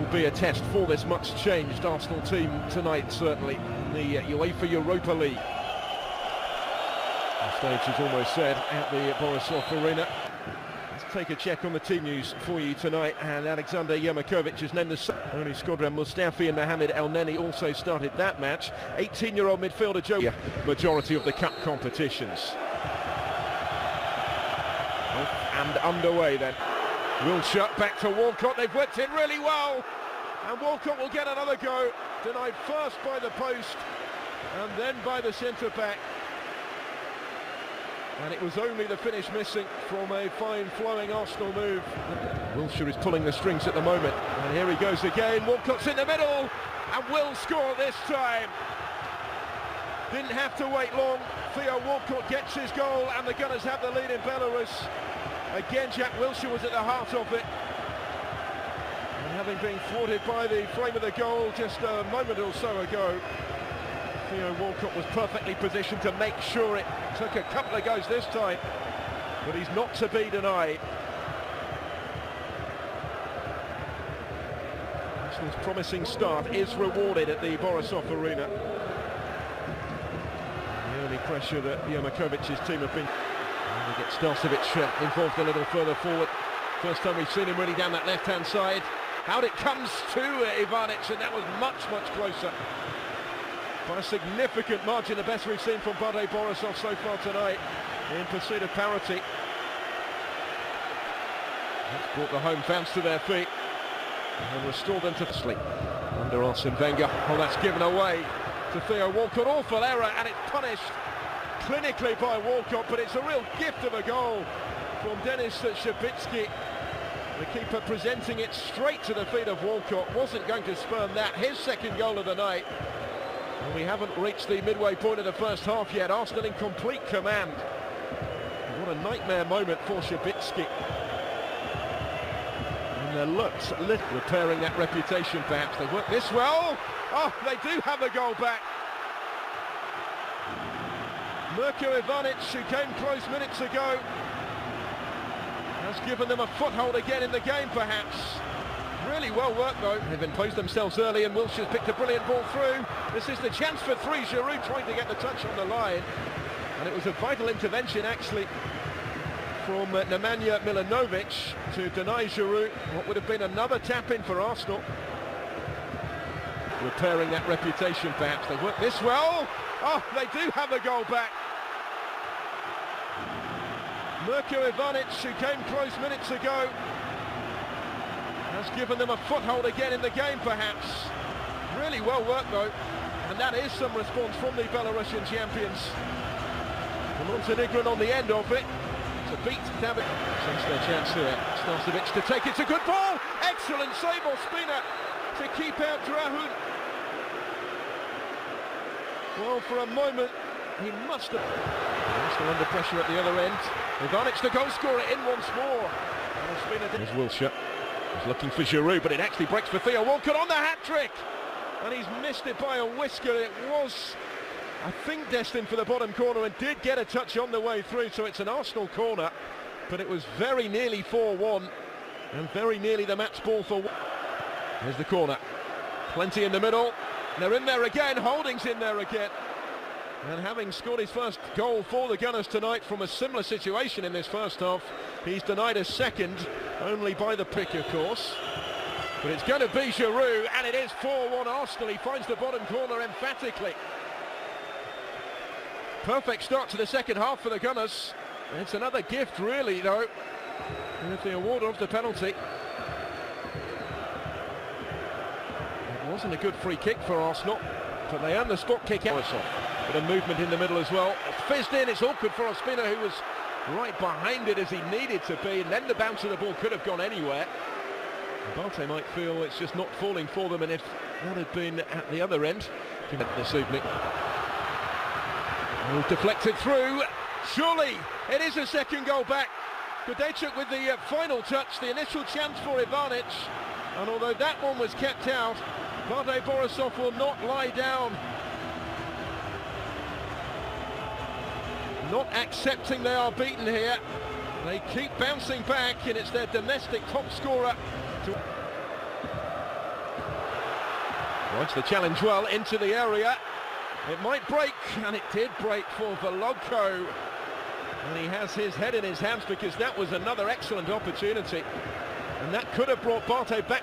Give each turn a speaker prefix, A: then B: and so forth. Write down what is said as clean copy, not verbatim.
A: will be a test for this much changed Arsenal team tonight, certainly, in the UEFA Europa League. The stage is almost set at the Borisov arena. Let's take a check on the team news for you tonight, and Alexander Yermakovic is named the only Skodran Mustafi and Mohamed El Neni also started that match. 18-year-old midfielder Joe, majority of the cup competitions. And underway then. Wilshere back to Walcott, they've worked it really well, and Walcott will get another go, denied first by the post and then by the centre-back, and it was only the finish missing from a fine flowing Arsenal move. Wilshere is pulling the strings at the moment, and here he goes again. Walcott's in the middle and will score this time. Didn't have to wait long. Theo Walcott gets his goal and the Gunners have the lead in Belarus. Again, Jack Wilshere was at the heart of it. And having been thwarted by the frame of the goal just a moment or so ago, Theo Walcott was perfectly positioned to make sure it took a couple of goes this time, but he's not to be denied. Arsenal's promising start is rewarded at the Borisov arena. The only pressure that Yermakovic's team have been... And we get Starcevic involved a little further forward. First time we've seen him really down that left-hand side. Out it comes to Ivanic, and that was much, much closer. By a significant margin, the best we've seen from BATE Borisov so far tonight in pursuit of parity. That's brought the home fans to their feet and restored them to sleep under Arsene Wenger. Oh, that's given away to Theo Walcott. Awful error, and it's punished clinically by Walcott, but it's a real gift of a goal from Denis Shabitsky. The keeper presenting it straight to the feet of Walcott. Wasn't going to spurn that. His second goal of the night. And we haven't reached the midway point of the first half yet. Arsenal in complete command. What a nightmare moment for Shabitsky. And there looks repairing that reputation perhaps. They work this well. Oh, they do have a goal back. Mirko Ivanic, who came close minutes ago, has given them a foothold again in the game perhaps. Really well worked though. They've imposed themselves early and Wilshere's picked a brilliant ball through. This is the chance for three. Giroud trying to get the touch on the line. And it was a vital intervention actually from Nemanja Milanovic to deny Giroud what would have been another tap-in for Arsenal. Repairing that reputation perhaps. They work this well. Oh, they do have a goal back. Mirko Ivanic, who came close minutes ago, has given them a foothold again in the game perhaps. Really well worked though, and that is some response from the Belarusian champions. The Montenegrin on the end of it to beat David. Since their chance here, Starcevic to take it, a good ball, excellent save Ospina to keep out Drahun. Well, for a moment he must have... Still under pressure at the other end. Ivanic the goal scorer in once more. There's Wilshere. He's looking for Giroud, but it actually breaks for Theo Walcott on the hat-trick! And he's missed it by a whisker. It was, I think, destined for the bottom corner and did get a touch on the way through, so it's an Arsenal corner. But it was very nearly 4-1 and very nearly the match ball for... There's the corner. Plenty in the middle. They're in there again. Holding's in there again. And having scored his first goal for the Gunners tonight from a similar situation in this first half, he's denied a second, only by the pick, of course. But it's going to be Giroud, and it is 4-1 Arsenal. He finds the bottom corner emphatically. Perfect start to the second half for the Gunners. It's another gift, really, though, with the award of the penalty. It wasn't a good free kick for Arsenal, but they earned the spot kick out. But a movement in the middle as well. It's fizzed in, it's awkward for Ospina, who was right behind it as he needed to be, and then the bounce of the ball could have gone anywhere. BATE might feel it's just not falling for them, and if that had been at the other end this evening. Oh, deflected through. Surely it is a second goal back. Gudejchuk with the final touch, the initial chance for Ivanic, and although that one was kept out, BATE Borisov will not lie down. Not accepting they are beaten here. They keep bouncing back, and it's their domestic top scorer. Launch the challenge well into the area. It might break, and it did break for Volodko. And he has his head in his hands because that was another excellent opportunity. And that could have brought BATE back.